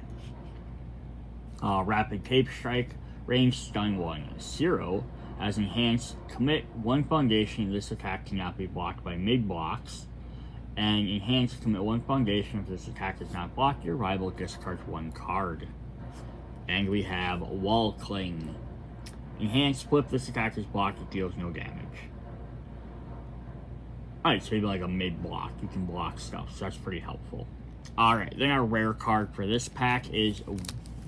Rapid Tape Strike. Range stun 1. 0. As enhanced, commit 1 foundation. This attack cannot be blocked by mid blocks. And enhanced, commit 1 foundation. If this attack is not blocked, your rival discards 1 card. And we have Wall Cling. Enhanced, flip this attack is blocked, it deals no damage. Alright, so maybe like a mid block, you can block stuff, so that's pretty helpful. Alright, then our rare card for this pack is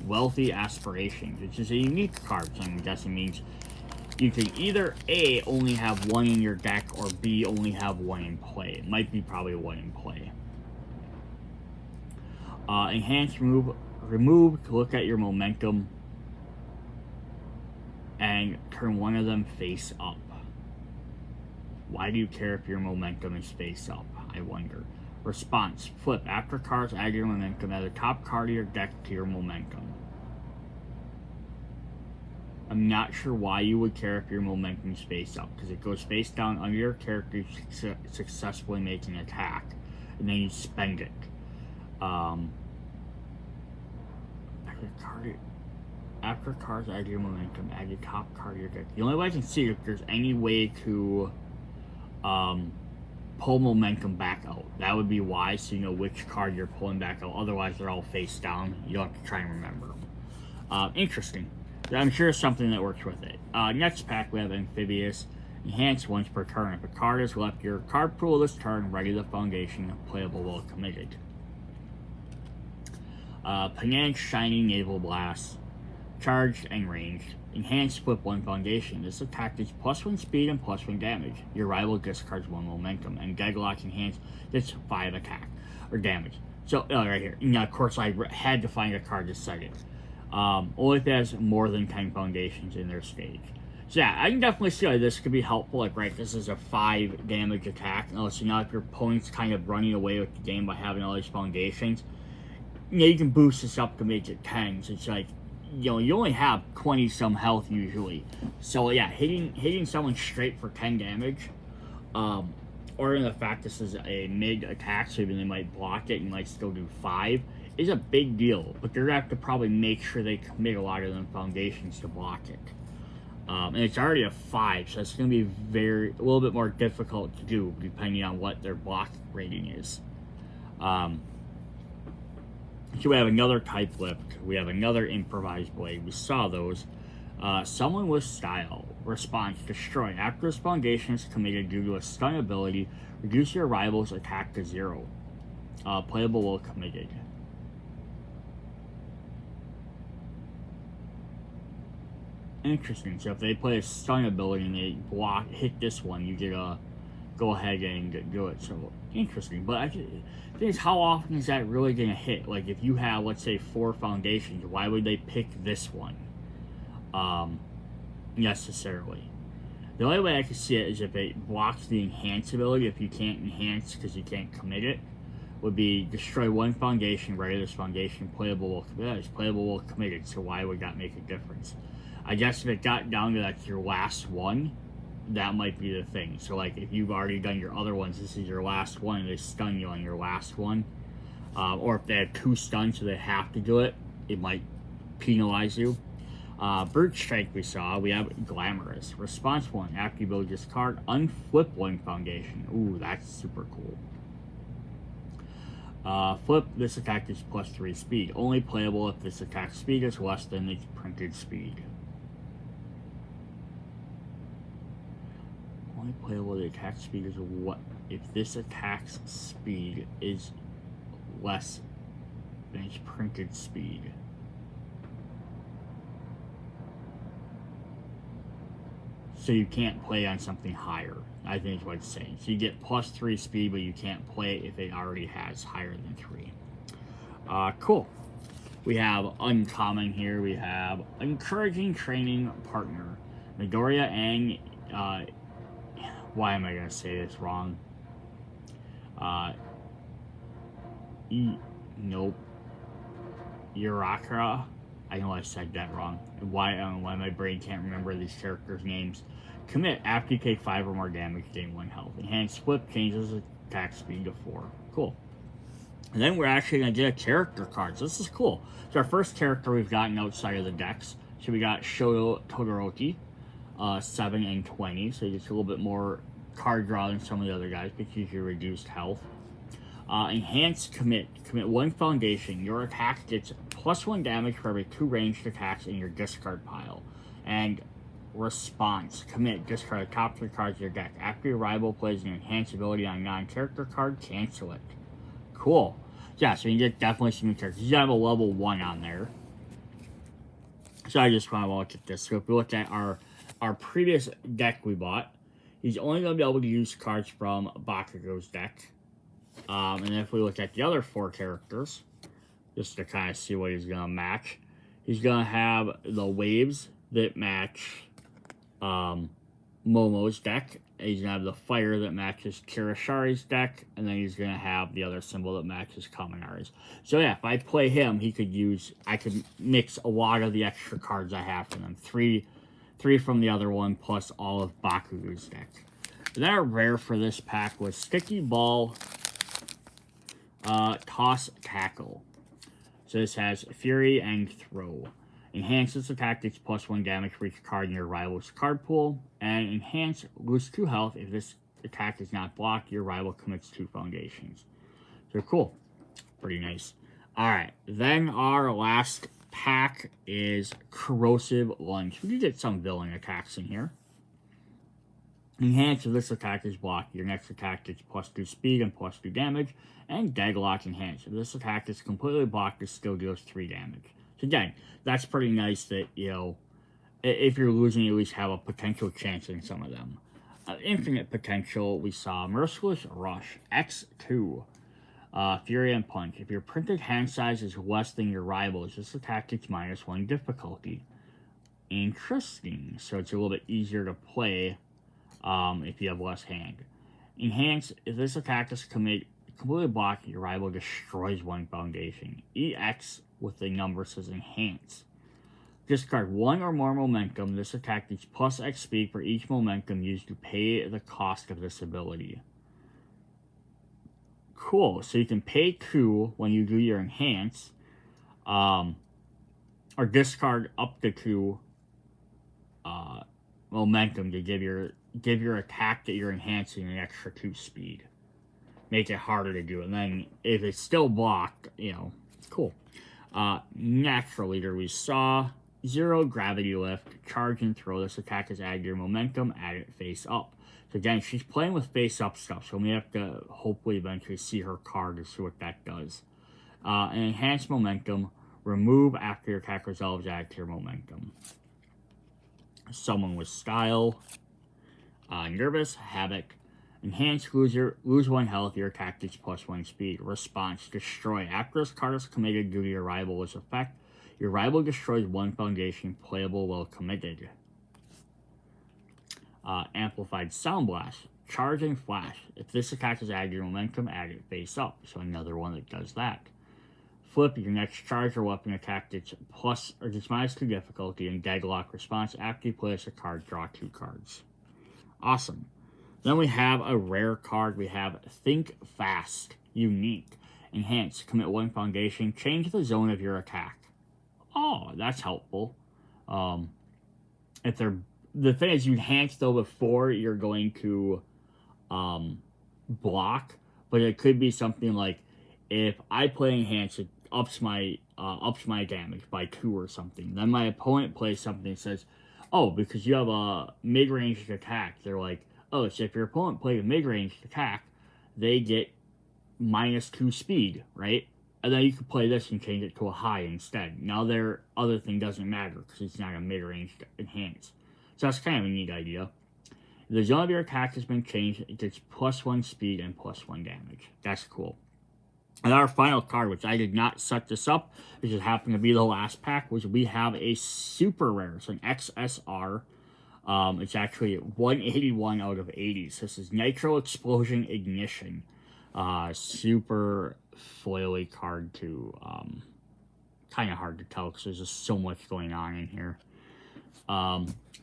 Wealthy Aspirations, which is a unique card, so I'm guessing means you can either A, only have 1 in your deck, or B, only have 1 in play. It might be probably 1 in play. Enhance, remove to look at your momentum, and turn 1 of them face up. Why do you care if your momentum is face up? I wonder. Response. Flip. After cards add your momentum, add the top card of your deck to your momentum. I'm not sure why you would care if your momentum is face up, because it goes face down under your character successfully making an attack, and then you spend it. After cards add your momentum, add the top card of your deck. The only way I can see if there's any way to pull momentum back out. That would be why, so you know which card you're pulling back out. Otherwise, they're all face down. You don't have to try and remember them. Interesting. I'm sure it's something that works with it. Next pack, we have Amphibious. Enhance once per turn. If a card is left your card pool this turn, ready the foundation, playable while committed. Penance Shining Naval Blast. Charged and ranged. Enhanced, flip 1 foundation. This attack is +1 speed and +1 damage. Your rival discards 1 momentum. And Deadlock Enhanced gets 5 attack or damage. So, right here. Now, of course, I had to find a card to set it. Only if it has more than 10 foundations in their stage. So yeah, I can definitely see how this could be helpful. Like, right, this is a 5 damage attack. So now if your opponent's kind of running away with the game by having all these foundations, you can boost this up to make it 10. So it's like, you only have 20 some health usually. So yeah, hitting someone straight for 10 damage, or in the fact this is a mid attack, so even they might block it and might still do 5, is a big deal. But they're gonna have to probably make sure they commit a lot of them foundations to block it. And it's already a 5, so it's going to be a little bit more difficult to do depending on what their block rating is. So we have another type lift. We have another improvised blade. We saw those. Someone with style. Response: destroy. After this foundation is committed due to a stun ability, reduce your rival's attack to 0. Playable while committed. Interesting. So if they play a stun ability and they hit this one, you get to go ahead and do it. So interesting. But I think is, how often is that really going to hit? Like if you have, let's say, 4 foundations, why would they pick this one? Necessarily. The only way I can see it is if it blocks the enhance ability. If you can't enhance because you can't commit it, would be destroy 1 foundation, ready this foundation, playable while committed. It's playable while committed. So why would that make a difference? I guess if it got down to like your last one, that might be the thing. So like if you've already done your other ones, this is your last one, and they stun you on your last one, or if they have 2 stuns, so they have to do it, it might penalize you. Bird Strike we saw. We have Glamorous. Response 1. After you build this card, unflip 1 foundation. Ooh, that's super cool. Flip, this attack is +3 speed. Only playable if this attack speed is less than its printed speed. Only playable the attack speed is what if this attack's speed is less than its printed speed. So you can't play on something higher, I think is what it's saying. So you get +3 speed, but you can't play if it already has higher than 3. Cool. We have uncommon here. We have encouraging training partner. Midoriya and why am I going to say this wrong? Nope. Urakara. I know I said that wrong. Why my brain can't remember these characters' names. Commit. After you take 5 or more damage, gain 1 health. Enhanced Flip changes attack speed to 4. Cool. And then we're actually going to get a character card. So this is cool. It's our first character we've gotten outside of the decks. So we got Shoto Todoroki. 7 and 20, so just a little bit more card draw than some of the other guys because you reduced health. Enhanced Commit. Commit 1 foundation. Your attack gets +1 damage for every 2 ranged attacks in your discard pile. And Response. Commit. Discard the top 3 cards of your deck. After your rival plays an enhanced ability on a non-character card, cancel it. Cool. Yeah, so you get definitely some new characters. You have a level 1 on there. So I just want to look at this. So if we look at our previous deck we bought, he's only going to be able to use cards from Bakugo's deck. And then if we look at the other 4 characters, just to kind of see what he's going to match, he's going to have the waves that match Momo's deck. He's going to have the fire that matches Kirishari's deck, and then he's going to have the other symbol that matches Kaminari's. So yeah, if I play him, I could mix a lot of the extra cards I have from them. 3 from the other one, plus all of Bakugo's deck. And then our rare for this pack was Sticky Ball, Toss Tackle. So this has Fury and Throw. Enhance this attack takes +1 damage for each card in your rival's card pool. And enhance, lose 2 health. If this attack is not blocked, your rival commits 2 foundations. So cool. Pretty nice. Alright, then our last pack is Corrosive Lunge. We do get some villain attacks in here. Enhance, if this attack is blocked, your next attack gets +2 speed and +2 damage. And Deadlock Enhance. If this attack is completely blocked, it still deals 3 damage. So again, that's pretty nice that, you know, if you're losing, you at least have a potential chance in some of them. Infinite potential, we saw Merciless Rush, X2. Fury and Punch. If your printed hand size is less than your rival's, this attack gets -1 difficulty. Interesting. So it's a little bit easier to play if you have less hand. Enhance. If this attack is completely blocked, your rival destroys 1 foundation. EX with the number says Enhance. Discard 1 or more momentum. This attack gets +X speed for each momentum used to pay the cost of this ability. Cool. So you can pay 2 when you do your enhance, or discard up to 2 momentum to give your attack that you're enhancing an extra 2 speed. Make it harder to do. And then if it's still blocked, cool. Natural leader we saw. 0 gravity lift, charge and throw. This attack is add your momentum, add it face up. So again, she's playing with face up stuff, so we have to hopefully eventually see her card to see what that does. And enhance momentum, remove after your attack resolves, add to your momentum. Someone with style. Nervous, havoc. Enhance, lose 1 health, your attack gets +1 speed. Response, destroy. After this card is committed due to your rival's effect, your rival destroys 1 foundation playable while committed. Amplified Sound Blast. Charge and Flash. If this attack is added to your momentum, add it face up. So another one that does that. Flip, your next charge or weapon attack gets -2 difficulty, and deadlock response. After you place a card, draw 2 cards. Awesome. Then we have a rare card. We have Think Fast. Unique. Enhance. Commit 1 foundation. Change the zone of your attack. Oh, that's helpful. If they're the thing is, you enhance though before you're going to block, but it could be something like if I play enhance, it ups my damage by 2 or something. Then my opponent plays something that says, oh, because you have a mid-range attack, they're like, oh, so if your opponent plays a mid-range attack, they get -2 speed, right? And then you can play this and change it to a high instead. Now their other thing doesn't matter because it's not a mid-range enhance. So that's kind of a neat idea. The zone of your attack has been changed. It gets +1 speed and +1 damage. That's cool. And our final card, which I did not set this up, it just happened to be the last pack, was we have a super rare. It's an XSR. It's actually 181 out of 80. So this is Nitro Explosion Ignition. Super foily card too. Kind of hard to tell because there's just so much going on in here.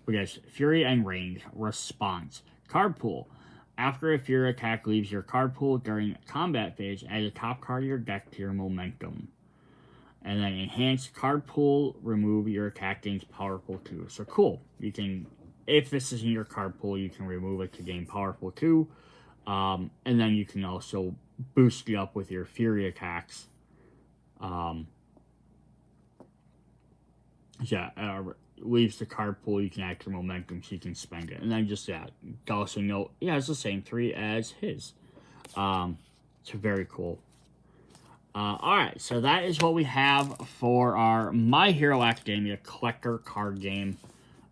We got Fury and Range. Response. Card pool. After a Fury attack leaves your card pool during combat phase, add the top card of your deck to your momentum. And then enhance card pool, remove your attack gains powerful 2. So cool. You can, if this is in your card pool, you can remove it to gain powerful 2. And then you can also boost it up with your Fury attacks. Leaves the card pool, you can add your momentum so you can spend it. And then just, also note, it's the same 3 as his. It's very cool. Alright, so that is what we have for our My Hero Academia collector card game.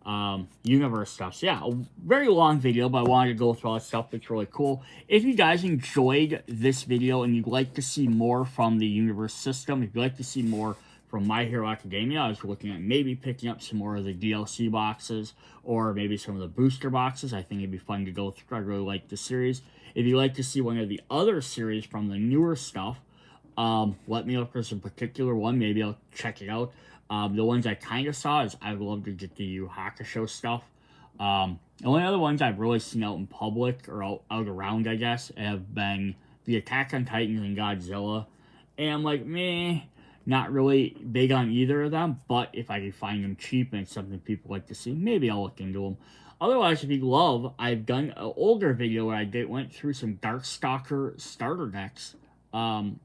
UNIversus stuff. So a very long video, but I wanted to go through all that stuff. It's really cool. If you guys enjoyed this video and you'd like to see more from the UNIversus system, if you'd like to see more from My Hero Academia, I was looking at maybe picking up some more of the DLC boxes or maybe some of the booster boxes. I think it'd be fun to go through. I really like the series. If you'd like to see one of the other series from the newer stuff, let me know if there's a particular one. Maybe I'll check it out. The ones I kind of saw is I'd love to get the Yu Hakusho stuff. The only other ones I've really seen out in public or out around, I guess, have been the Attack on Titan and Godzilla. And I'm like, meh. Not really big on either of them, but if I can find them cheap and it's something people like to see, maybe I'll look into them. Otherwise, if you love, I've done an older video where I went through some Darkstalker starter decks. You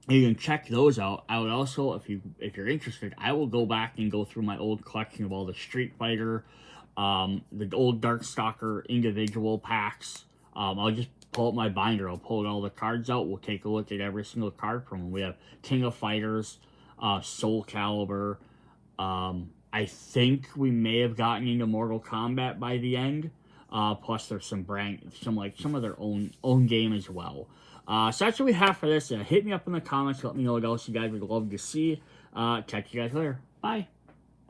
can check those out. I would also, if you're interested, I will go back and go through my old collection of all the Street Fighter, the old Darkstalker individual packs. I'll just pull up my binder. I'll pull all the cards out. We'll take a look at every single card from them. We have King of Fighters, Soul Calibur. I think we may have gotten into Mortal Kombat by the end. Plus, there's some of their own game as well. So that's what we have for this. Hit me up in the comments. Let me know what else you guys would love to see. Catch you guys later. Bye.